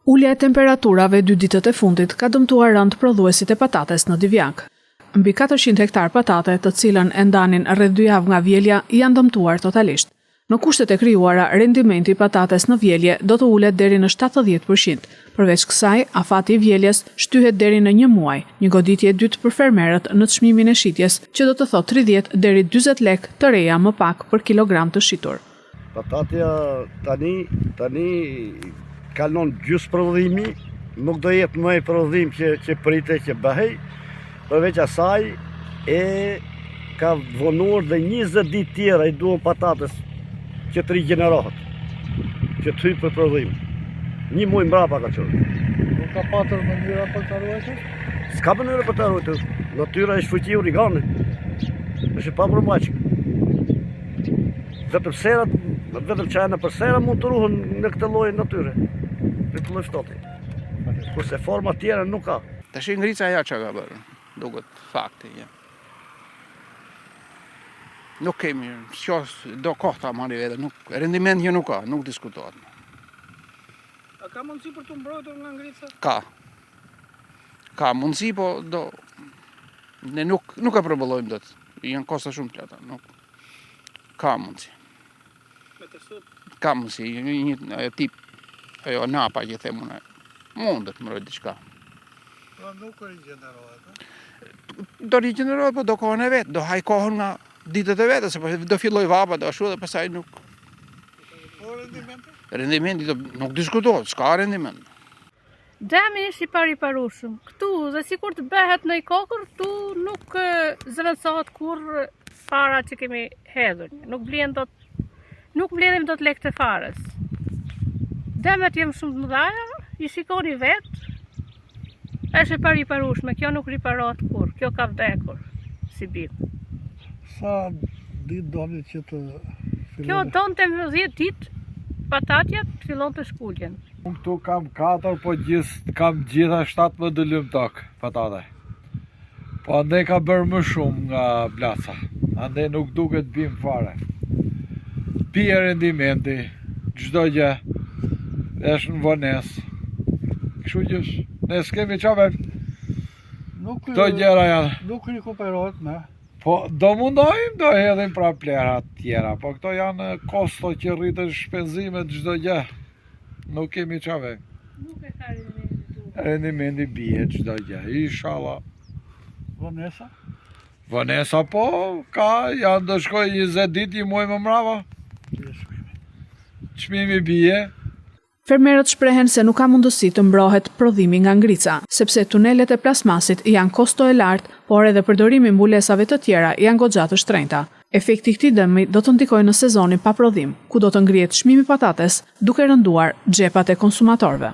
Ulja e temperaturave 2 ditët e fundit ka dëmtuar rënd prodhuesit e patates në Divjak. Mbi 400 hektar patate, të cilën e ndanin rreth 2 javë nga vjelja, janë dëmtuar totalisht. Në kushtet e krijuara, rendimenti i patates në vjelje do të ulet deri në 70%. Përveç kësaj, afati i vjeljes shtyhet deri në 1 muaj, një goditje e dytë për fermerët në çmimin e shitjes, që do të thotë 30 deri 40 lek të reja më pak për kilogram të shitur. Patatja tani kalon gjysmë prodhimi, nuk do jetë më i prodhim që prite që bëhej, përveç asaj ka vonuar dhe 20 ditë tjera i duhen patates që të rigenerohet, që të hyjë për prodhim. 1 muaj mbrapa ka qenë. Nuk ka patër mënyra për të ruajtur? S'ka mënyra për të ruajtur. Natyra është fuqi urigane. Është pa përmbajtje. Vetëm çajna për sera mund të ruhen në këtë lloj natyre. Në këtë lloj ftoti. Kurse forma tjera nuk ka. Tash ngrica ja çka ka bërë. Duket fakti. Ja. Nuk kemi, do kohta marri vetë, rendiment që nuk ka, nuk diskutohet. A ka mundësi për të mbrojtur nga ngrica? Ka mundësi, po ne nuk e përballojmë dot. Janë kosta shumë të lehta, ka mundësi. Me të sot? Ka mundësi, një tip, ajo napa që them unë, mund të mbrojë diçka. Po nuk rigjenerohet, Do rigjenerohet, po do kohën e vet, do haj kohën nga ditët e vetë, sepse do filloj vapa, do ashtu dhe pastaj nuk. Po rendimenti? Rendimenti nuk diskutohet, s'ka rendiment. Demi është i pariparueshëm. Këtu, dhe sikur të bëhet në i kokër, këtu nuk zëvendësohet kur para që kemi hedhur. Nuk mbledhim dot lekë të farës. Demet jem shumë të mëdhaja, i shikoni vetë, është e pariparueshme, kjo nuk riparohet kur, kjo ka vdekur, si bimë. Sa ditë doni që të fillon? Kjo donte 10 ditë, patatja të fillon të shkuljen. Unë këtu kam 4, po kam gjitha 17 lëmë tokë patate. Po ande ka bërë më shumë nga blaca. Ande nuk duket bim fare. Pije rendimenti, çdo gjë është në vones. Kështu që ne s'kemi çave. Këto gjëra janë. Nuk rikuperohet me. Po do mundojmë, do hedhim pra plerat tjera, po këto janë kosto që rritën shpenzimet çdo gjë. Nuk kemi çave. Nuk e ka rendimenti. Rendimenti bie çdo gjë, inshallah. Vonesa? Vonesa po, janë do shkoj 20 ditë, 1 muaj më mbrapa. Çmimi bie. Fermerët shprehen se nuk ka mundësi të mbrohet prodhimi nga ngrica, sepse tunelet e plasmasit janë kosto e lartë, por edhe përdorimi mbulesave të tjera janë goxha të shtrenjta. Efekti i këtij dëmi do të ndikojë në sezonin pa prodhim, ku do të ngrihet çmimi patates, duke rënduar xhepat e konsumatorëve.